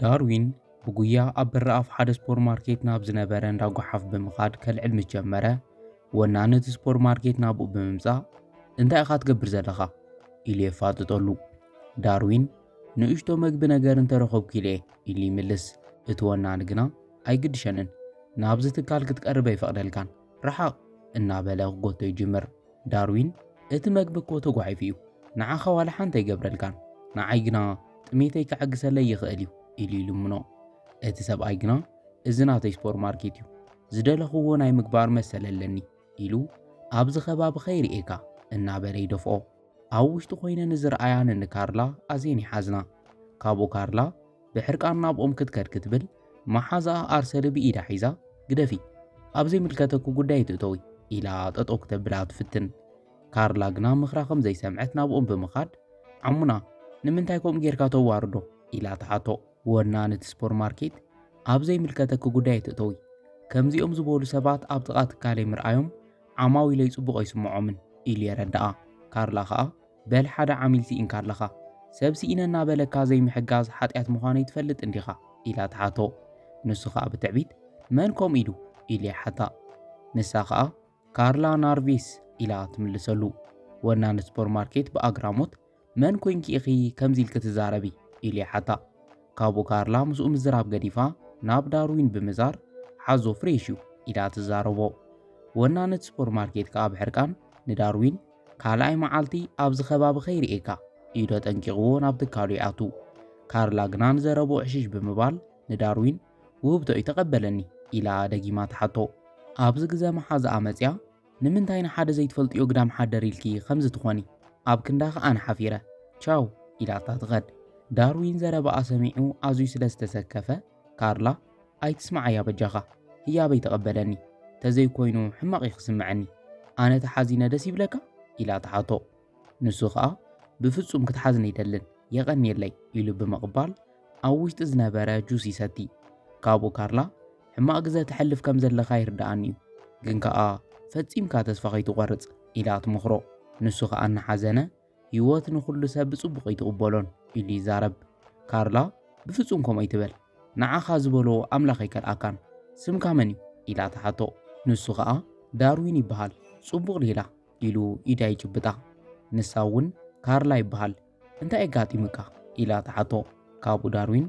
ዳርዊን ብጉያ ኣብ በረኣፍ ሓደ ሱፐርማርኬት ናብ ዝነበረ እንዳ ጓሓፍ ብምኻድ ከልዕል ምስ ጀመረ ወናኒ እቲ ሱፐርማርኬት ናብኡ ብምምጻእ እንታይ ኢኻ ትገብር ዘለኻ ኢሉ የፋጥጠሉ። ዳርዊን ንእሽቶ መግቢ ነገር እንተረኸብኩ ኢለ ኢሉ ይምልስ። እቲ ወናኒ ግና ኣይግድሸንን ናብዚ ትካል ክትቀርብ ኣይፈቕደልካን ረሓቕ እናበለ ክጎቶ ይጅምር። ዳርዊን እቲ መግቢ እኮ ተጓሒፉ እዩ ንዓኻ ዋላ ሓንቲ ኣይገብረልካን ንዓይ ግና ጥሜተይ ክዕግሰለይ ይኽእል እዩ ኢሉ ይልምኖ። እቲ ሰብኣይ ግና እዚ ናተይ ሱፐርማርኬት እዩ ዝደለኽዎ ናይ ምግባር መሰል ኣለኒ ኢሉ ኣብዚ ከባቢ ኸይርኤካ እናበለ ይደፍኦ። ኣብ ውሽጢ ኮይነ ንዝረኣያ ንካርላ ኣዝየን ይሓዝና። ካብኡ ካርላ ብሕርቃን ናብኦም ክትከድ ክትብል መሓዝኣ ኣርሰሊ ብኢዳ ሒዛ ግደፊ ኣብ ዘይምልከተኩ ጉዳይ ትእተዊ ኢላ ጠጠው ክተብላ ትፍትን። ካርላ ግና ምኽራ ከም ዘይሰምዐት ናብኦም ብምኻድ ዓሙና ንምንታይ ከምኡ ጌርካ ተዋርዶ ኢላ ተሓቶ። ወናኒ እቲ ሱፐርማርኬት ኣብ ዘይምልከተኩ ጉዳይ ትእተዊ ከምዚኦም ዝበሉ ሰባት ኣብ ጥቓ ትካለይ ምርኣዮም ዓማዊለይ ጽቡቕ ኣይስምዖምን ኢሉ የረድኣ። ካርላ ኸኣ በል ሓደ ዓሚል ሲኢንካ ኣለኻ ሰብ ሲኢነ እናበለካ ዘይምሕጋዝ ሓጢኣት ምዃኑ ይትፈልጥ እንዲኻ ኢላ ተሓቶ። ንሱ ኸኣ ብትዕቢት መን ከምኡ ኢሉ ኢሉ ይሓታ። ንሳ ኸኣ ካርላ ናርቬስ ኢላ ትምልሰሉ። ወናኒ ሱፐርማርኬት ብኣግራሞት መን ኮንኪ ኢኺ ከምዚ ኢልክ ትዛረቢ ኢሉ ይሓታ። ካብኡ ካርላ ምስኡ ምዝራብ ገዲፋ ናብ ዳርዊን ብምዛር ሓዞ ፍሬሽ እዩ ኢላ ትዛረቦ። ወናኒ ሱፐርማርኬት ከኣ ብሕርቃን ንዳርዊን ካልኣይ መዓልቲ ኣብዚ ከባቢ ኸይርኤካ ኢሉ ጠንቂቕዎ ናብ ትካሉ ይኣቱ። ካርላ ግና ንዘረቦ ዕሽሽ ብምባል ንዳርዊን ውህብቶ ይተቐበለኒ ኢላ ደጊማ ተሓቶ። ኣብዚ ግዜ መሓዝኣ መፅያ ንምንታይ ንሓደ ዘይትፈልጥዮ ግዳም ሓደር ኢልኪ ከምዚ ትኾኒ ኣብ ክንዳ ኸኣ ንሓፊረ ቻው ኢላታ ትኸድ። ዳርዊን ዘረባኣ ሰሚዑ ኣዝዩ ስለ ዝተሰከፈ ካርላ ኣይትስማዓያ በጃኻ ህያበይ ተቐበለኒ ተዘይኮይኑ ሕማቕ ክስምዐኒ ኣነ ተሓዚነ ደስ ይብለካ ኢላ ተሓቶ። ንሱ ኸኣ ብፍጹም ክትሓዝነ ይደልን የቐኒየለይ ኢሉ ብምቕባል ኣብ ውሽጢ ዝነበረ ጁስ ይሰቲ። ካብኡ ካርላ ሕማቕ ግዜ ትሕልፍ ከም ዘለኻ ይርድኣኒ እዩ ግን ከኣ ፈጺምካ ተስፋ ከይትቖርጽ ኢላ ትምኽሮ። ንሱ ኸኣ እናሓዘነ ህይወት ንኹሉ ሰብ ብጽቡቕ ይትቕበሎን ኢሉ ይዛረብ። ካርላ ብፍጹም ከምኡ ኣይትበል ንዓኻ ዝበሎ ኣምላኽ ኣይከልኣካን ስምካ መን እዩ ኢላ ተሓቶ። ንሱ ኸኣ ዳርዊን ይበሃል ጽቡቕ ሌላ ኢሉ ኢዳ ይጭብጣ። ንሳ እውን ካርላ ይበሃል እንታይ ኣጋጢምካ ኢላ ተሓቶ። ካብኡ ዳርዊን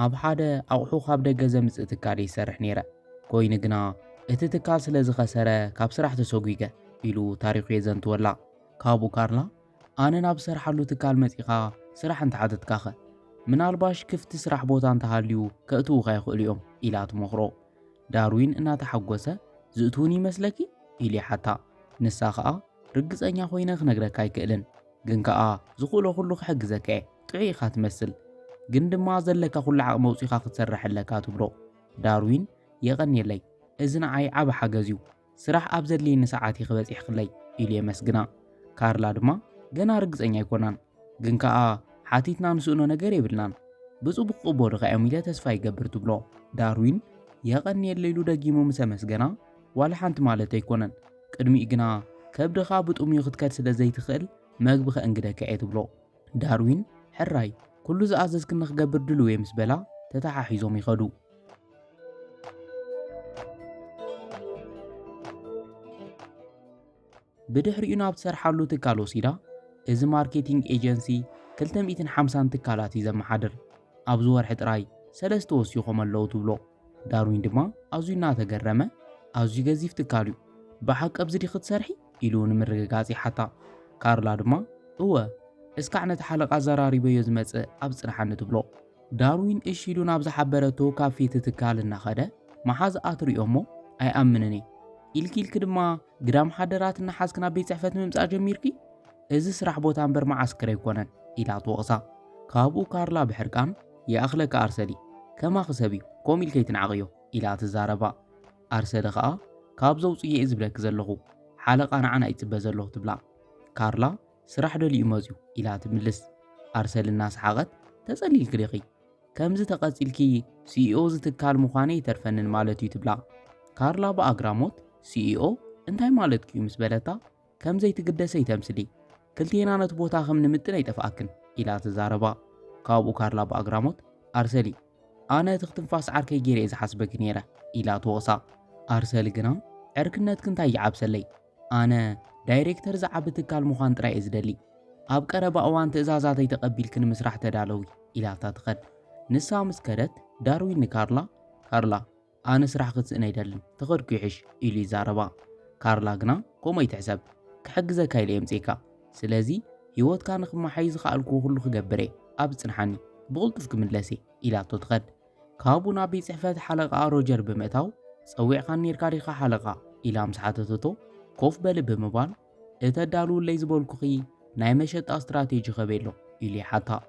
ኣብ ሓደ ኣቑሑ ካብ ደገ ዘምጽእ ትካል ይሰርሕ ነይረ ኮይኑ ግና እቲ ትካል ስለ ዝኸሰረ ካብ ስራሕ ተሰጉገ ኢሉ ታሪኹ የዘንትወላ። ካብኡ ካርላ ኣነ ናብ ዝሰርሓሉ ትካል መጺኻ ስራሕ እንተሓተትካኸ ምናልባሽ ክፍቲ ስራሕ ቦታ እንተሃልዩ ከእትዉኻ ይኽእሉ እዮም ኢላ ትመኽሮ። ዳርዊን እናተሓጐሰ ዝእትውን ይመስለኪ ኢሉ ይሓታ። ንሳ ኸኣ ርግጸኛ ኮይነ ክነግረካ ኣይክእልን ግን ከኣ ዝኽእሎ ኩሉ ክሕግዘካ እየ ጥዑይ ኢኻ ትመስል ግን ድማ ዘለካ ኩሉ ዓቕሚ መውፂኻ ክትሰርሐለካ ትብሎ። ዳርዊን የቐኒየለይ እዚ ንዓይ ዓብ ሓገዝ እዩ ስራሕ ኣብ ዘድልየኒ ሰዓት ክበፂሕ ክለይ ኢሉ የመስግና። ካርላ ድማ ገና ርግጸኛ ኣይኮናን ግን ከኣ ሓቲትና ንስእኖ ነገር የብልናን ብጽቡቕ ቅበሉ ኸዮም ኢለ ተስፋ ይገብር ትብሎ። ዳርዊን የቐኒየለይ ኢሉ ደጊሙ ምስ ኣመስገና ዋላ ሓንቲ ማለት ኣይኮነን ቅድሚኡ ግና ከብድኻ ብጥምዩ ክትከድ ስለ ዘይትኽእል መግቢ ከእንግደካ እየ ትብሎ። ዳርዊን ሕራይ ኩሉ ዝኣዘዝክኒ ክገብር ድልው እየ ምስ በላ ተተሓሒዞም ይኸዱ። ብድሕሪኡ ናብ ትሰርሓሉ ትካል ወሲዳ እዚ ማርኬቲንግ ኤጀንሲ 250 ትካላት እዩ ዘመሓድር ኣብዚ ወርሒ ጥራይ 3 ወሲኾም ኣለዉ ትብሎ። ዳርዊን ድማ ኣዝዩ እናተገረመ ኣዝዩ ገዚፍ ትካል እዩ ብሓቂ ኣብዚ ዲ ክትሰርሒ ኢሉ ንምርግጋጽ ይሓታ። ካርላ ድማ እወ እስካዕ ነቲ ሓለቓ ዘራሪበዮ ዝመጽእ ኣብ ጽንሓኒ ትብሎ። ዳርዊን እሺ ኢሉ ናብ ዝሓበረቶ ካፌት ትካል እናኸደ መሓዝኣ ትሪኦ እሞ ኣይኣምንን እየ ኢልኪ ድማ ግዳም ሓደራት እናሓዝክ ናብ ቤት ጽሕፈት ምምጻእ ጀሚርኪ እዚ ስራሕ ቦታ እምበር መዓስከር ኣይኮነን ኢላ ትወቕሳ። ካብኡ ካርላ ብሕርቃን የኣኽለካ ኣርሰሊ ከማኺ ሰብ እዩ ከምኡ ኢልከ ይትንዓቕዮ ኢላ ትዛረባ። ኣርሰሊ ኸኣ ካብ ዘውፅየ እዩ ዝብለክ ዘለኹ ሓለቓ ንዓና ይጽበ ዘለኹ ትብላ። ካርላ ስራሕ ደልዩ መዝዩ ኢላ ትምልስ። ኣርሰሊ እናሰሓቐት ተጸሊልክ ዲኺ ከምዚ ተቐጺልኪ ሲኢኦ ዝትካል ምዃነ ይተርፈንን ማለት እዩ ትብላ። ካርላ ብኣግራሞት ሲኢኦ እንታይ ማለት እዩ ምስ በለታ ከምዘይትግደሰ ይተምስሊ ክልቴና ነቲ ቦታ ከም ንምጥን ኣይጠፍኣክን ኢላ ትዛረባ። ካብኡ ካርላ ብኣግራሞት ኣርሰሊ أنا تختنفاس عركي جيري إذا حسبك نيرة إلى توصى أرسل جنا عركنت كنت يعب سلي أنا دايركتر زعبتك المخان ترى إزدلي أبقى ربا أوان تأزازاتي تقبل كن مسرح تدالوي إلى تتخد نسا مسكرت داروين كارلا أنا سرح قدس إني دلن تغر كيحش إلي زاربا كارلا جنا قوم يتحسب كحجزة كايلي يمسيكا سلازي هيوت كان خما حيز خالكو كله خجبري أبصنحني بغلطفك من لسي إلى تتخد كابو نابي صحفة حلقة روجر بمتاو صويع خان نيركاريخا حلقة إلى مسحاتتو كوف بل بمبال إتدالو اللي زبولكوخي ناي مشت استراتيجي خبيلو إلي حتى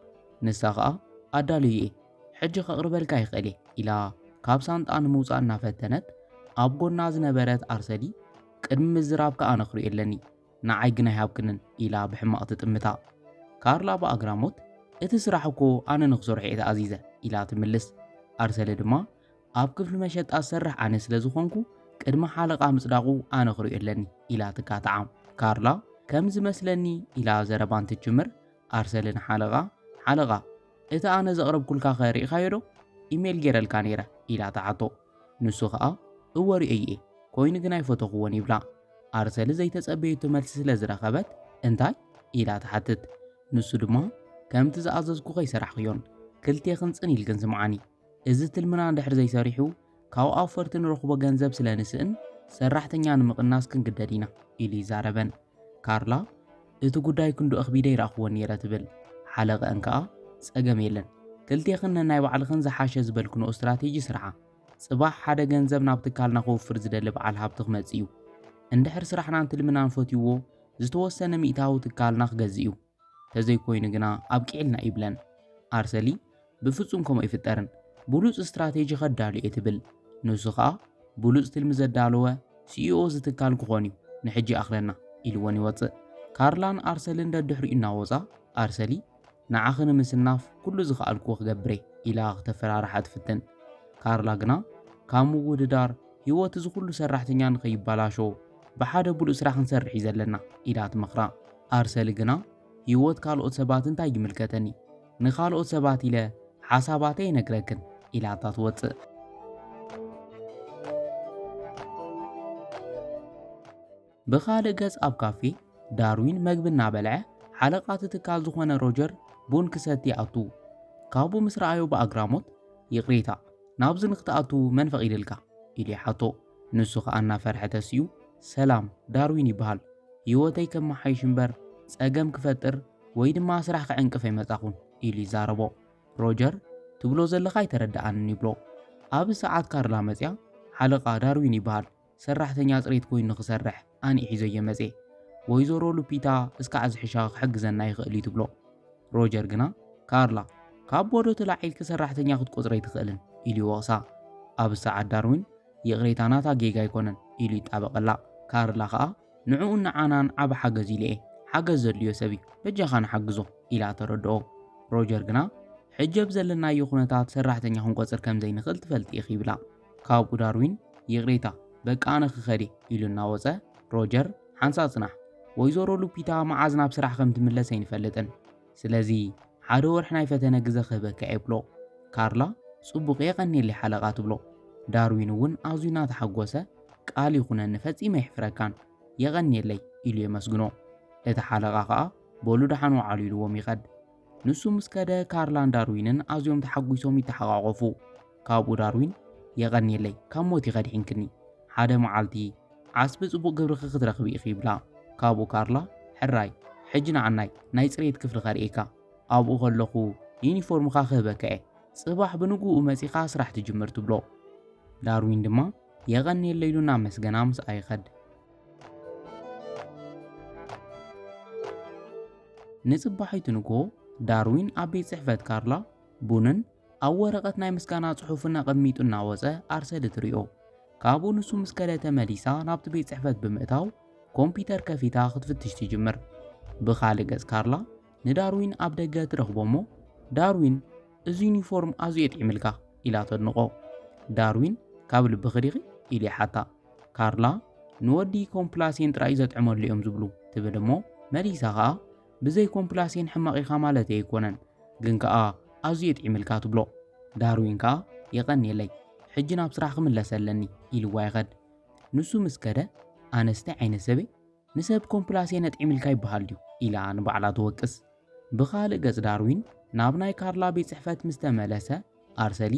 نساقا أدالي حجة قربلكا يخلي إلى كابسانت أنا موسى نافتنت أبو الناز نبرت أرسلي قدم مزرابك أنا خري إلني نعيقنا هابكنن إلى بحماقة تمتا كارلا بأقراموت اتسرحكو أنا نخزر حيث عزيزة إلى تملس أرسل دما أب كفل مشت أسرح أنا سلزوخنكو قدم حلقة مصداقو أنا خري إلني إلى تكاتعام كارلا كمز مسلني إلى زربان تجمر أرسلن حلقة إذا أنا زغرب كل خيري خيرو إيميل جيرل كانيرة إلى تعطو نسخة أوري أي كوين جناي فوتوخواني بلا أرسل زي تسأبي تملس لزرخبت انتاي إلى تحتت نسو دما كم تزعززكو غي سرحيون كلتي خنصني الجنز معاني إذا تلمنا دحر زي ساريحو كاو أوفرتن رخبة جنزب سلانسن سرحتنيان مقناس كن قدادينا إلي زاربن كارلا إتو قداي كندو أخبيدي راخوان نيرا تبل حلقة أنكا سأقام يلن كلتي خنا ناي وعلى خنز حاشة زبالكنو استراتيجي سرعة صباح حدا جنزب نابتكالنا خوف فرز دلب على هابتخ مزيو اندحر سرحنا انتلمنا نفوتيوو زتوسن ميتاو تكالنا خجزيو تزي كوين جنا أبكيلنا إبلن أرسلي بفصوم كم يفترن بولوز استراتيجي خدالي اتبل نسخة بولوز تلمزد دالوه CEO زتكال كخونيو نحجي أخرنا إلواني وطق كارلان أرسلن دا دحري إنا وزا أرسلي نعاخن مسناف كل زخال كوخ جبري إلى اختفر راحت فتن كارلا جنا كامو وددار هيوت زخلو سرحتنيان خيب بلاشو بحادة بولو سراح نسرح يزلنا إلى تمخرا أرسل جنا هيوت كالوت سبات انتاج ملكتني نخالوت سبات إلى حساباتي نقركن إلى تطوت بخالق جز أب كافي داروين مقبلنا بلعه حلقات تكال زخوانا روجر بون كساتي أطو كابو مسرعيو بأقراموت يقريتا نابز نختأتو من فقيدلكا إلي حطو نسوخ أنا فرحة سيو سلام داروين يبهال يوتي كم حيشنبر سأقام كفتر ويد ما سرح عنك في متاخون إلي زاربو روجر تبلو زلقاي تردعان نبلو أب ساعات كارلا مزيا حلقة داروين يبهال سرح تنياز ريت كوين نخسرح أني حيزو يمزي ويزورو لوبيتا اسكا عز حشاق حق زناي خقلي تبلو روجر جنا كارلا كابودو تلاعيل كسرح تنياخد قزري تخقلن إلي وغسا أب ساعات داروين يغريتاناتا جيغا يكونن إلي تابق لا كارلا خا نعون نعانان عب حجزي ليه حجز زليو سبي بجاخان حجزو إلى تردو روجر جنا حجب زلنا يخونتات سرحتني هون قصر كم زين خلت فلت يخي بلا كابو داروين يغريتا بك أنا خخري إلو ناوزة روجر حنسا صنح ويزورو لوبيتا معازنا بسرح خمت ملسين فلتن سلازي حادو ورحنا يفتنا قزا خبك عبلو كارلا صبوق يغني اللي حلقات بلو داروين ون أزوينا تحقوسة قال يخونا نفتي ما يحفركان يغني اللي إلي مسجنو لتحلقا قا بولو دحانو عاليلو وميقد نسو مسكده كارلان داروينن أزيوم تحقوسوم يتحقاقفو كابو داروين يغني اللي كاموتي غد حنكني حدا معالتي عصب صبوق قبرخ خدرخ بيخي بلا كابو كارلا حراي حجنا عناي نايصريت كفل غريكا أبو خلقو يونيفورم خاخبك صباح بنقو ومسيخا سرح تجمر تبلو داروين دما يغني الليلو نامس غنامس أي خد نصباحي تنقو داروين أبي صحفت كارلا بونن أو ورقت ناي مسكانا صحوفنا قميتو ناوزة أرسل تريو كابو نسو مسكالة مليسا نابت بيت صحفت بمئتاو كمبيوتر كفيتا خطفتش تجمر بخالقز كارلا نداروين أبدأ ترخبومو داروين إز يونيفورم أزيت عملكا إلى تنقو داروين كابل بخريغي إلي حتى كارلا نودي كومبلاسين ترايزت عمر ليوم زبلو تبدمو مليسا غا بزي كومبلاسين حماقي خامالتي يكونن جنكا أزيت عملكا تبلو ዳርዊን ከዓ የቀኒየለይ ሕጂ ናብ ስራሕ ክምለሰለኒ ኢልዋ ይኸድ ንሱ ምስ ከደ ኣነስታይ ዓይነት ሰበይ ንሰብ ኮምፕላሴ ነጥዒምልካ ይበሃል ድዩ ኢላ ንባዕላ ትወቅስ ብኻልእ ገጽ ዳርዊን ናብ ናይ ካርላ ቤት ጽሕፈት ምስ ተመለሰ ኣርሰሊ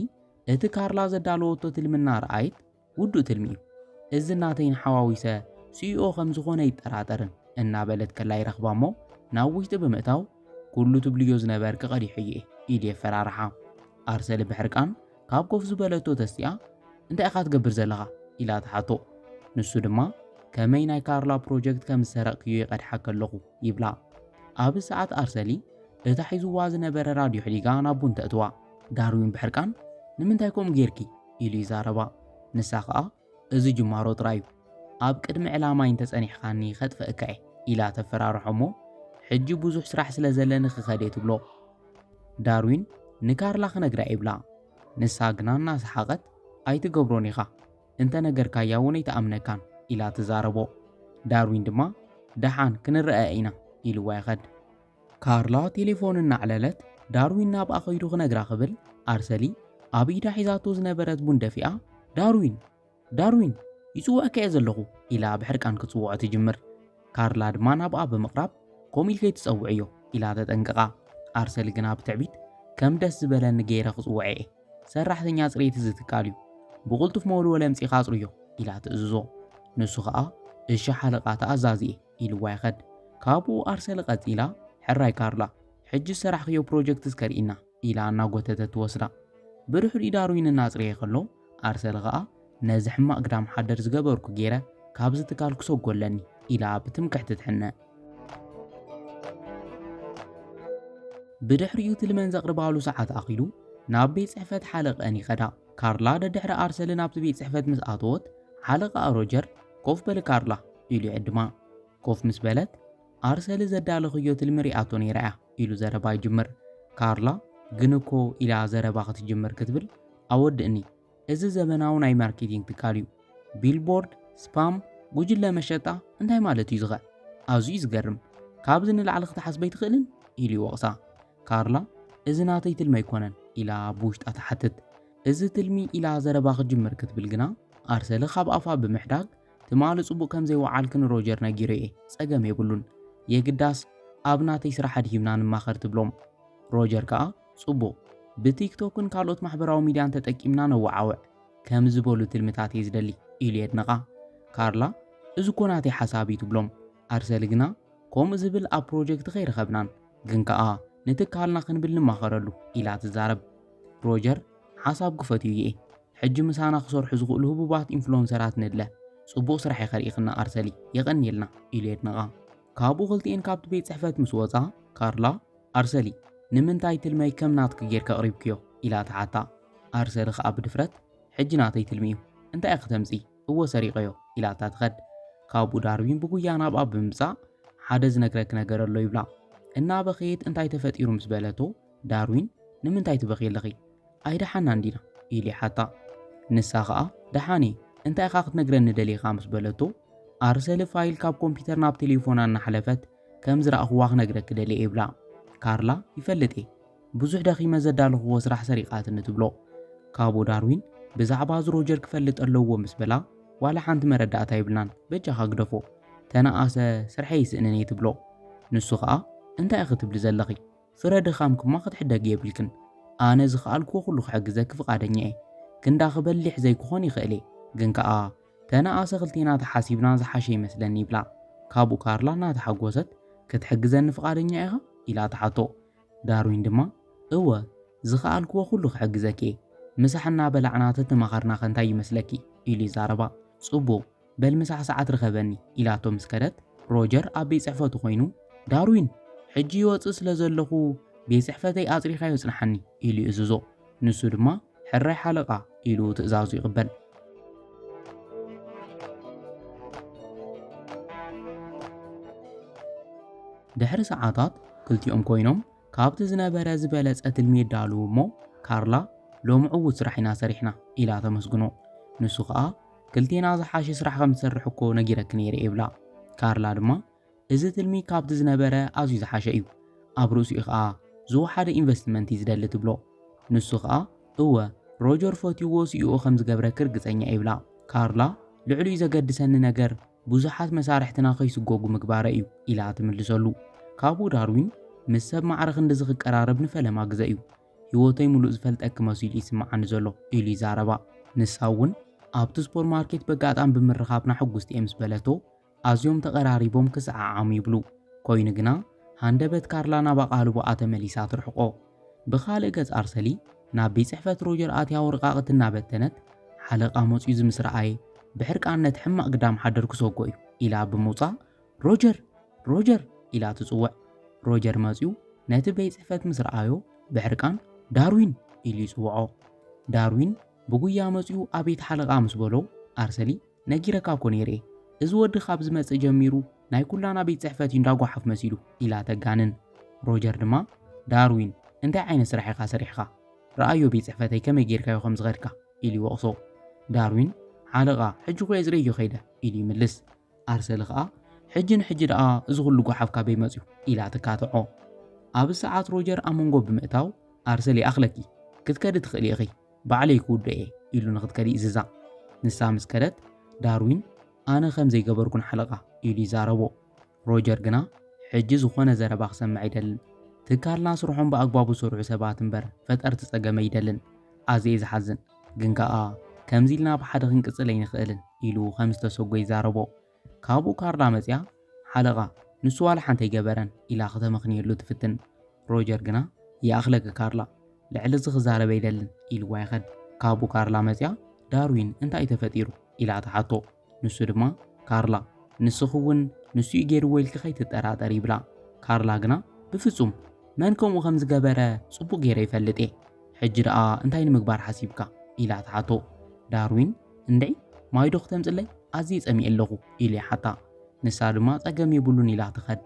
እቲ ካርላ ዘዳለወቶ ትልምና ረኣይት ውዱእ ትልሚ እዩ እዚ እናተይን ሓዋዊሰ ሲኢኦ ከም ዝኾነ ይጠራጠርን እናበለት ከላ ይረኽባ እሞ ናብ ውሽጢ ብምእታው ኩሉ ትብልዮ ዝነበርክ ቀዲሑ እየ ኢሉ የፈራርሓ ኣርሰሊ ብሕርቃን ካብ ኮፍ ዝበለቶ ተስቲኣ እንታይ ኢኻ ትገብር ዘለኻ ኢላ ትሓቶ ንሱ ድማ ከመይ ናይ ካርላ ፕሮጀክት ከም ዝሰረቕክዮ ይቐድሓ ከለኹ ይብላ ኣብ ሰዓት ኣርሰሊ እታ ሒዝዋ ዝነበረ ራድዮ ሕዲጋ ናብ ቡን ተእትዋ ዳርዊን ብሕርቃን ንምንታይ ከምኡ ጌርኪ ኢሉ ይዛረባ ንሳ ከዓ እዚ ጅማሮ ጥራይ እዩ ኣብ ቅድሚ ዕላማይ እንተጸኒሕካኒ ከጥፍእካ እየ ኢላ ተፈራርሖ እሞ ሕጂ ብዙሕ ስራሕ ስለ ዘለኒ ክኸደ ትብሎ ዳርዊን ንካርላ ክነግራ ይብላ ንሳ ግና እናሰሓቐት ኣይትገብሮን ኢኻ እንተነገርካያ እውን ኣይተኣምነካን ኢላ ትዛረቦ ዳርዊን ድማ ደሓን ክንርአ ኢና ኢልዋ ይኸድ ካርላ ቴሌፎን እናዕለለት ዳርዊን ናብኣ ኸይዱ ክነግራ ክብል ኣርሰሊ ኣብ ኢዳ ሒዛቶ ዝነበረት ቡን ደፊኣ ዳርዊን ይጽውዕከ እየ ዘለኹ ኢላ ብሕርቃን ክጽውዖ ትጅምር ካርላ ድማ ናብኣ ብምቕራብ ከምኡ ኢልከ ይትጸውዕ እዮ ኢላ ተጠንቅቓ ኣርሰሊ ግና ብትዕቢት ከም ደስ ዝበለኒ ገይረ ክጽውዐ እየ ሰራሕተኛ ጽሬት ዝትካል እዩ ብቕልጡፍ መወልወለ ምፂኻ ኣጽሩ እዮ ኢላ ትእዝዞ ንሱ ከዓ እሺ ሓለቓ ተኣዛዚ እየ ኢልዋ ይኸድ ካብኡ ኣርሰሊ ቀጺላ ሕራይ ካርላ ሕጂ ሰራሕክዮ ፕሮጀክት እስከርኢና ኢላ እናጎተተት ትወስዳ ብድሕሪ ዳርዊን እናጽረየ ከሎ ኣርሰሊ ከዓ ነዚ ሕማቕ ግዳም ሓደር ዝገበርኩ ገይረ ካብዚ ትካል ክሰጎለኒ ኢላ ብትምክሕቲ ትሕነ ብድሕሪኡ ትልመን ዘቕርባሉ ሰዓት ኣኺሉ ናብ ቤት ጽሕፈት ሓለቐን ይኸዳ ካርላ ደድሕሪ ኣርሰሊ ናብቲ ቤት ጽሕፈት ምስ ኣተወት ሓለቓ ሮጀር ኮፍ በል ካርላ ኢሉ ይዕድማ ኮፍ ምስ በለት ኣርሰሊ ዘዳለኽዮ ትልሚ ሪኣቶ ነይረያ ኢሉ ዘረባ ይጅምር ካርላ ግን እኮ ኢላ ዘረባ ክትጅምር ክትብል ኣወድእኒ እዚ ዘመናዊ ናይ ማርኬቲንግ ትካል እዩ ቢልቦርድ ስፓም ጉጅለ መሸጣ እንታይ ማለት እዩ ዝኸ ኣዝዩ ዝገርም ካብዚ ንላዕሊ ክትሓስበ ይትኽእልን ኢሉ ይወቕሳ ካርላ እዚ ናተይ ትልሚ ኣይኮነን ኢላ ብውሽጣ ተሓትት እዚ ትልሚ ኢላ ዘረባ ክትጅምር ክትብል ግና ኣርሰሊ ካብ ኣፋ ብምሕዳግ ትማሊ ጽቡቕ ከም ዘይወዓልክን ሮጀር ነጊሩ እየ ጸገም የብሉን የግዳስ ኣብ ናተይ ስራሕ ኣድሂብና ንማኸር ትብሎም ሮጀር ከዓ ጽቡቕ ብቲክቶክን ካልኦት ማሕበራዊ ሚድያን ተጠቂምና ነወዓውዕ ከም ዝበሉ ትልምታት እየ ዝደሊ ኢሉ የድነቓ ካርላ እዚ ኮ ናተይ ሓሳብ እዩ ትብሎም ኣርሰሊ ግና ከምኡ ዝብል ኣብ ፕሮጀክት ከይረኸብናን ግን ከዓ ንትካልና ክንብል ንማኸረሉ ኢላ ትዛረብ ሮጀር ሓሳብ ክፈትዩ እየ ሕጂ ምሳና ክሰርሑ ዝኽእሉ ህቡባት ኢንፍሉንሰራት ንድለ ጽቡቕ ስራሕ ይኸሪእኽና ኣርሰሊ የቐኒየልና ኢሉ የድነቓ ካብኡ ክልቲኤን ካብቲ ቤት ጽሕፈት ምስ ወፃ ካርላ ኣርሰሊ ንምንታይ ትልመይ ከም ናትክ ጌርካ ቕሪብክዮ ኢላ ተሓታ ኣርሰሊ ከዓ ብድፍረት ሕጂ ናተይ ትልሚ እዩ እንታይ ክተምፂ እወ ሰሪቐዮ ኢላ ትኸድ ካብኡ ዳርዊን ብጉያ ናብኣ ብምምጻእ ሓደ ዝነግረክ ነገር ኣሎ ይብላ እናበኸየት እንታይ ተፈጢሩ ምስ በለቶ ዳርዊን ንምንታይ ትበኺየለኺ ኣይደሓና እንዲና ኢሉ ይሓታ ንሳ ከዓ ደሓኒ እንታይ ኢኻ ክትነግረኒ ደሊኻ ምስ በለቶ ኣርሰሊ ፋይል ካብ ኮምፒተር ናብ ቴሌፎና እናሕለፈት ከም ዝረኣኽዋ ክነግረክ ደልየ ይብላ ካርላ ይፈልጥ እየ ብዙሕ ደኺመ ዘዳለኽዎ ስራሕ ሰሪቓትኒ ትብሎ ካብኡ ዳርዊን ብዛዕባ ሮጀር ክፈልጥ ኣለዎ ምስ በላ ዋላ ሓንቲ መረዳእታ ይብልናን በጃኻ ግደፎ ተነኣሰ ስርሐይ ይስእንን እየ ትብሎ ንሱ ከዓ እንታይ ኢኺ ትብሊ ዘለኺ ፍረ ድኻምክማ ክትሕደግ የብልክን ኣነ ዝኽኣልክዎ ኩሉ ክሕግዘክ ፍቓደኛ እየ ክንዳ ክበሊሕ ዘይክኾን ይኽእል እየ ግን ከዓ ተነኣሰ ክልቴና ተሓሲብና ዝሓሸ ይመስለኒ ይብላ ካብኡ ካርላ እናተሓጐሰት ክትሕግዘኒ ፍቓደኛ ኢኻ ኢላ ተሓቶ ዳርዊን ድማ እወ ዝኽኣልክዎ ኩሉ ክሕግዘክ እየ ምሳሕና በላዕና ተተማኻርና ኸንታይ ይመስለኪ ኢሉ ይዛረባ ጽቡቕ በል ምሳሕ ሰዓት ርከበኒ ኢላቶ ምስ ከደት ሮጀር ኣብ ቤት ጽሕፈቱ ኮይኑ ዳርዊን ሕጂ ይወፅእ ስለ ዘለኹ ቤት ጽሕፈተይ ኣጽሪኻ ይጽንሐኒ ኢሉ ይእዝዞ ንሱ ድማ ሕራይ ሓለቓ ኢሉ ትእዛዙ ይቕበል ድሕሪ ሰዓታት ክልቲኦም ኮይኖም ካብቲ ዝነበረ ዝበለጸ ትልሚ የዳልው እሞ ካርላ ሎሚ ዕውት ስራሕ ኢና ሰሪሕና ኢላ ተመስግኖ ንሱ ከዓ ክልቴና ዝሓሸ ስራሕ ከም ዝሰርሕ እኮ ነጊረክ ነይረ ይብላ ካርላ ድማ እዚ ትልሚ ካብቲ ዝነበረ ኣዝዩ ዝሓሸ እዩ ኣብ ርእሲኡ ከዓ ዝወሓደ ኢንቨስትመንት እዩ ዝደሊ ትብሎ ንሱ ከዓ እወ ሮጀር ፈትይዎ ሲኡ ከም ዝገበረ ክርግፀኛ ይብላ። ካርላ ልዕልዩ ዘገድሰኒ ነገር ብዙሓት መሳርሕትና ከይስጎጉ ምግባረ እዩ ኢላ ትምልሰሉ። ካብኡ ዳርዊን ምስ ሰብ ማዕረኽ እንደዝኽቀራረብ ንፈለማ ግዜ እዩ ህይወተይ ሙሉእ ዝፈልጠኪ መሲሉ ይስምዓኒ ዘሎ ኢሉ ይዛረባ። ንሳ እውን ኣብቲ ሱፐርማርኬት በጋጣም ብምርኻብና ሕጉስቲ እየ ምስ በለቶ ኣዝዮም ተቐራሪቦም ክሰዓዓሙ ይብሉ። ኮይኑ ግና ሃንደበት ካርላ ናብ ኣቓልቦኣ ተመሊሳ ትርሕቆ። ብኻልእ ገጽ ኣርሰሊ ናብ ቤት ጽሕፈት ሮጀር ኣትያ ወረቓቕቲ እናበተነት ሓለቓ መፂኡ ዝምስ ረኣየ ብሕርቃነት ሕማቕ ግዳም ሓደር ክሰጎ እዩ ኢላ ብምውፃእ ሮጀር ኢላ ትጽውዕ። ሮጀር መፂኡ ነቲ ቤት ጽሕፈት ምስ ረኣዮ ብሕርቃን ዳርዊን ኢሉ ይጽውዖ። ዳርዊን ብጉያ መፂኡ ኣቤት ሓለቓ ምስ በሎ ኣርሰሊ ነጊረካ ኮ ነይረ እዚ ወዲ ካብ ዝመጽእ ጀሚሩ ናይ ኩላና ቤት ጽሕፈት እዩ እንዳጓሓፍ መሲሉ ኢላ ተጋንን። ሮጀር ድማ ዳርዊን እንታይ ዓይነት ስራሕ ኢኻ ሰሪሕካ ረኣዮ ቤት ጽሕፈተይ ከመይ ጌርካዮ ከም ዝኸድካ ኢሉ ይወቕሶ። ዳርዊን ሓለቓ ሕጂ ኮ ዝረአዮ ኸይደ ኢሉ ይምልስ። ኣርሰሊ ከዓ ሕጂ ንሕጂ ደኣ እዚ ኩሉ ጓሓፍካ በይ መፅዩ ኢላ ትካትዖ። ኣብ ሰዓት ሮጀር ኣብ መንጎ ብምእታው ኣርሰሊ ኣኽለኪ ክትከዲ ትኽእል ኢኺ ባዕለይ ክውድኦ እየ ኢሉ ንኽትከዲ ይዝዛ። ንሳ ምስ ከደት ዳርዊን ኣነ ከም ዘይገበርኩን ሓለቓ ኢሉ ይዛረቦ። ሮጀር ግና ሕጂ ዝኾነ ዘረባ ክሰምዕ ኣይደልን። ትካልና ስርሖም ብኣግባቡ ዝሰርሑ ሰባት እምበር ፈጠርቲ ፀገመ ኣይደልን። ኣዝየ ዝሓዝን ግን ከዓ ከምዚ ኢልና ብሓደ ክንቅፅል ኣይንኽእልን ኢሉ ከም ዝተሰጎ ይዛረቦ። ካብኡ ካርላ መፅያ ሓለቓ ንሱ ዋላ ሓንቲ ኣይገበረን ኢላ ከተመኽንየሉ ትፍትን። ሮጀር ግና ይኣኽለኪ ካርላ ልዕሊ እዚ ክዛረበ ኣይደልን ኢልዋ ይኸድ። ካብኡ ካርላ መፅያ ዳርዊን እንታይ ተፈጢሩ ኢላ ተሓቶ። ንሱ ድማ ካርላ ንስኹ እውን ንሱ እዩ ገይርዎ ኢልኪ ከይትጠራጠር ይብላ። ካርላ ግና ብፍጹም መን ከምኡ ከም ዝገበረ ጽቡቕ ገይረ ይፈልጥ እየ ሕጂ ደኣ እንታይ ንምግባር ሓሲብካ ኢላ ተሓቶ። ዳርዊን እንደይ ማይዶ ክተምፅለይ ኣዝየ ፀሚእ ኣለኹ ኢሉ ይሓታ። ንሳ ድማ ፀገም የብሉን ኢላ ትኸድ።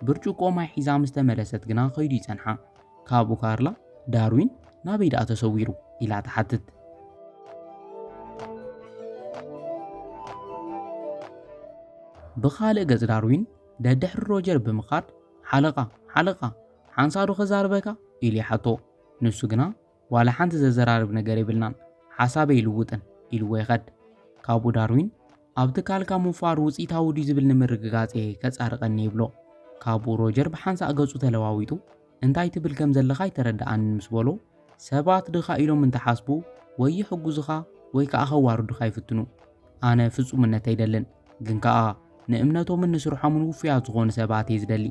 ብርጭቆ ማይ ሒዛ ምስ ተመለሰት ግና ከይዱ ይጸንሓ። ካብኡ ካርላ ዳርዊን ናበይ ደኣ ተሰዊሩ ኢላ ትሓትት። ብኻልእ ገጽ ዳርዊን ደድሕሪ ሮጀር ብምኻድ ሓለቓ ሓንሳዶ ኸዛርበካ ኢሉ ይሓቶ። ንሱ ግና ዋላ ሓንቲ ዘዘራርብ ነገር የብልናን ሓሳበይ ይልውጥን ኢልዎ ይኸድ። ካብኡ ዳርዊን ኣብ ትካልካ ምፋር ውፂኢታዊ ድዩ ዝብል ንምርግጋጽ ከጻርቐኒ ይብሎ። ካብኡ ሮጀር ብሓንሳእ ገጹ ተለዋዊጡ እንታይ ትብል ከም ዘለኻ ይተረድኣኒ ምስ በሎ ሰባት ድኻ ኢሎም እንተሓስቡ ወይ ይሕጉዙኻ ወይ ከዓ ኸዋርዱኻ ይፍትኑ። ኣነ ፍጹምነት ኣይደልን ግን ከዓ ንእምነቶምን ንስርሖምን ውፍያት ዝኾኑ ሰባት እየ ዝደሊ።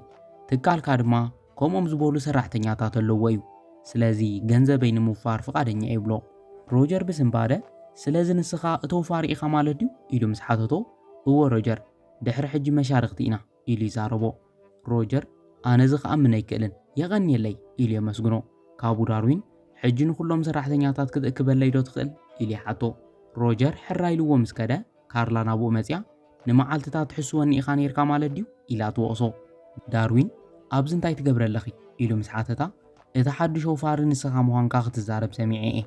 ትካልካ ድማ ከምኦም ዝበሉ ሰራሕተኛታት ኣለዎ እዩ። ስለዚ ገንዘበይ ንምውፋር ፍቓደኛ ይብሎ። ሮጀር ብስምባደ ስለዚ ንስኻ እተውፋር ኢኻ ማለት ድዩ ኢሉ ምስ ሓተቶ እወ ሮጀር ድሕሪ ሕጂ መሻርክቲ ኢና ኢሉ ይዛረቦ። ሮጀር ኣነ እዚ ክኣምን ኣይክእልን የቐኒየለይ ኢሉ የመስግኖ። ካብኡ ዳርዊን ሕጂ ንኩሎም ሰራሕተኛታት ክትእክበለይ ዶ ትኽእል ኢሉ ይሓቶ። ሮጀር ሕራ ኢልዎ ምስ ከደ ካርላ ናብኡ መፅያ ንመዓልትታት ትሕስወኒ ኢኻ ነርካ ማለት ድዩ ኢላ ትወቕሶ። ዳርዊን ኣብዚ እንታይ ትገብረለኺ ኢሉ ምስ ሓተታ እቲ ሓድሽ ወፋሪ ንስኻ ምዃንካ ክትዛረብ ሰሚዐ እየ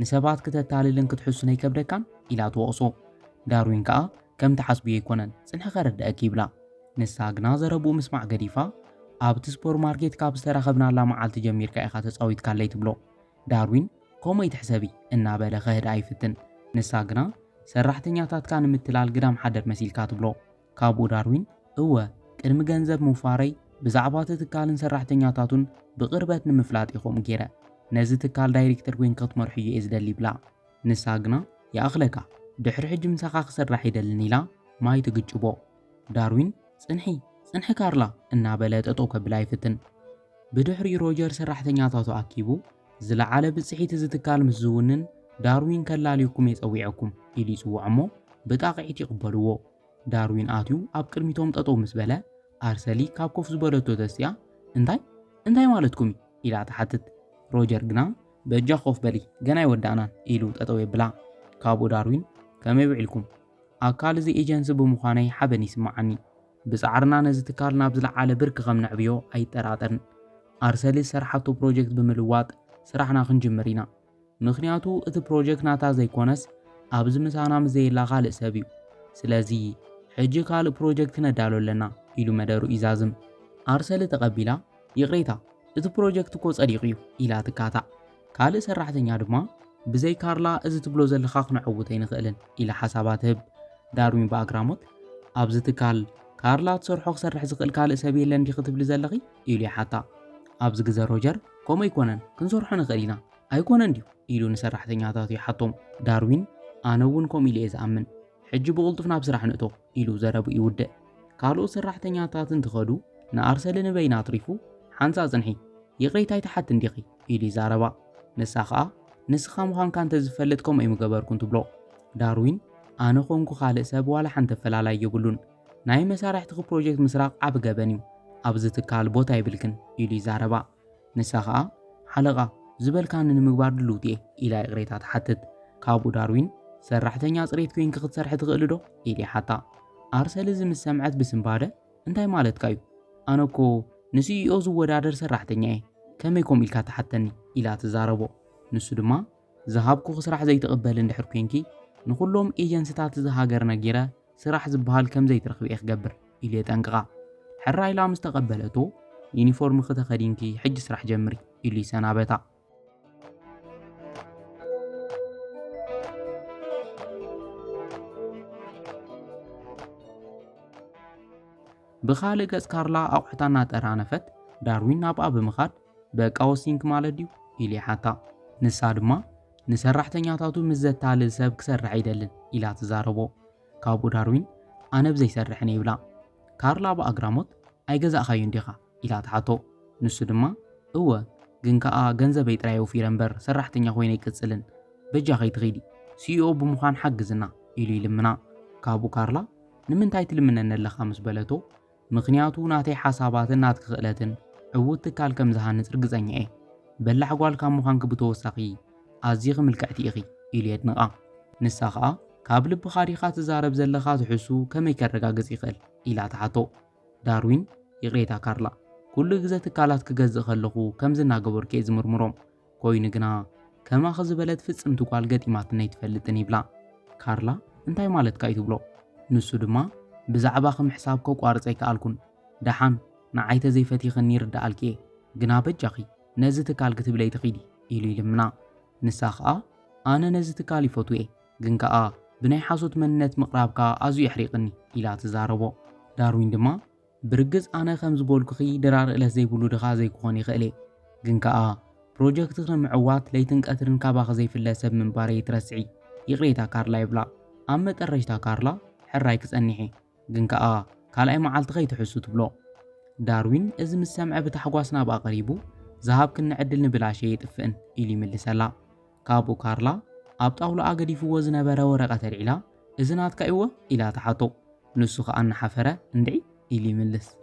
ንሰባት ክተታልልን ክትሕሱን ኣይከብደካን ኢላ ትወቕሶ። ዳርዊን ከዓ ከምቲ ሓስብዮ ኣይኮነን ጽንሒ ከረድአኪ ይብላ። ንሳ ግና ዘረብኡ ምስማዕ ገዲፋ ኣብቲ ሱፐርማርኬት ካብ ዝተረኸብናላ መዓልቲ ጀሚርካ ኢኻ ተፃዊትካለይ ትብሎ። ዳርዊን ከመይ ትሕሰቢ እናበለ ኸህዳ ኣይፍትን። ንሳ ግና ሰራሕተኛታትካ ንምትላል ግዳም ሓደር መሲልካ ትብሎ። ካብኡ ዳርዊን እወ ቅድሚ ገንዘብ ምውፋረይ ብዛዕባ እቲ ትካልን ሰራሕተኛታቱን ብቕርበት ንምፍላጥ ኢኹም ገይረ ነዚ ትካል ዳይሬክተር ኮይን ክትመርሑ እየ ዝደሊ ይብላ። ንሳ ግና ይኣኽለካ ድሕሪ ሕጂ ምሳኻ ክሰርሕ ይደልን ኢላ ማይ ትግጭቦ። ዳርዊን ጽንሒ ካርላ እናበለ ጠጠው ከብላ ይፍትን። ብድሕሪ ሮጀር ሰራሕተኛታቱ ኣኪቡ ዝለዓለ ብፅሒት እዚ ትካል ምስ ዝውንን ዳርዊን ከላልየኩም የፀዊዐኩም ኢሉ ይፅውዕ እሞ ብጣቕዒት ይቕበልዎ። ዳርዊን ኣትዩ ኣብ ቅድሚቶም ጠጠው ምስ በለ ኣርሰሊ ካብ ኮፍ ዝበለቶ ተስያ እንታይ ማለትኩም ኢላ ተሓትት። ሮጀር ግና በእጃ ኮፍ በሊ ገና ይወዳእናን ኢሉ ጠጠው የብላ። ካብኡ ዳርዊን ከመይ ውዒልኩም ኣካል እዚ ኤጀንሲ ብምዃነይ ሓበን ይስማዓኒ ብፃዕርና ነዚ ትካል ናብ ዝለዓለ ብርኪ ከም ነዕብዮ ኣይጠራጠርን። ኣርሰሊ ዝሰርሓቶ ፕሮጀክት ብምልዋጥ ስራሕና ክንጅምር ኢና ምክንያቱ እቲ ፕሮጀክት ናታ ዘይኮነስ ኣብዚ ምሳና ምዘየላ ካልእ ሰብ እዩ። ስለዚ ሕጂ ካልእ ፕሮጀክት ክነዳሎ ኣለና ኢሉ መደሩ ይዛዝም። ኣርሰሊ ተቐቢላ ይቕሬታ እቲ ፕሮጀክት እኮ ጸዲቕ እዩ ኢላ ትካታዕ። ካልእ ሰራሕተኛ ድማ بزي كارلا إذا تبلو زل خاخنا عوتين خلن إلى حسابات هب داروين بأجرامات أبزت كارلا تصرح خسر حزق الكال سبيل لن يختب لزلغي إلي حتى أبز جزا روجر كوم يكونن كنصرحنا خلينا أيكونن ديو إلو نسرح تنياتاتي حطم داروين أنا ونكم إلي إذا أمن حج بغلطفنا بسرح نقطو إلو زربو يودع كارلو سرح تنياتاتن تخدو نأرسلن بينات ريفو حانسا زنحي يغريتاي تحت نديقي إلي زاربا نساقا نسخا مخان كانت زفلتكم أي مقبر كنت بلو داروين أنا خونكو خالق ساب ولا حنت فلالا يقولون ناي مسارح تخو بروجيكت مسراق عب جبنيو أبزت كال بوتا يبلكن إلي زاربا نساقا حلقة زبل كان نمقبار دلوتي إلى غريتات حتت كابو داروين سرحتني أصريت كوين كخد سرح تغلدو إلي حتى أرسل زم السمعت بسنبادة انتاي مالت كايو أنا كو نسي أوزو ودادر سرحتني كم يكون إلكا تحتني إلى تزاربو نسو دما زهابكو خسرح زي تقبل اندحر كوينكي نخلوم إيجنسيتات زهاجرنا جيرا سرح زبهال كم زي ترخبي إخجبر إلي تنقغا حراي لا مستقبلتو يونيفورم ختا خدينكي حج سرح جمري إلي سنابتا بخالق اسكارلا أوحتانا ترانفت داروين نابا بمخاد بقاو سينك مالديو إلي حتا نسادما نسرح تنياتاتو مزت تالي سب كسرح يدلن إلا تزاربو كابو داروين أنا بزي سرحني يبلا كارلا بأقراموت أي جزا خايون ديخا إلا تحاتو نسودما هو جنكا جنزا بيت رايو في رمبر سرح تنيا خويني كتسلن بجا خيت غيدي سيو بمخان حق زنا إلي لمنا كابو كارلا نمن تايت لمنا نلا خامس بلتو مخنياتو ناتي حساباتن نات خلتن عوت كال كم زهان ترغزاني اي بلح قوال كام مخان كبتو ساقي أزيغ ملكعتي إغي إليت نقا نساقا كابل بخاريخات زارب زلخات حسو كمي كرقاقز إخل إلا تحاتو داروين يغريتا كارلا كل غزة كالات كغز خلقو كمزنا قبر كيز مرمروم كوي نقنا كما خز بلد فتصم تقال قد إماتنا يتفلتني بلا كارلا انتاي مالت كايتو بلو نسو دما بزعبا خم حسابكو قوارت ايك آلكون دحان نعايت زي فتيخ النير دالكي قنا بجاقي نزت كال كتبلي تقيدي إلي لمنا نساخا أنا نزت كالي فوتوي جنكا بناي حاسوت منت مقرابكا أزو يحريقني إلا تزاربو داروين دما برقز أنا خمز بولكخي درار إله زي بلو دخا زي كواني خيلي جنكا بروجيكت غرم عوات ليتنك أترن كاباخ زي في اللاسب من باري ترسعي يغريتا كارلا يبلا أما ترجتا كارلا حرايكس أنيحي جنكا كالاي معالت غي تحسو تبلو داروين إزم السمع بتحقواسنا بقى قريبو زهاب كن عدل نبلا شيء يتفقن إلي من لسلا كابو كارلا أبطاولو أغدي فوز نبرا ورقة العلا إذنات كايوة إلا تحطو نسوخ أن حفرة ندعي إلي من لس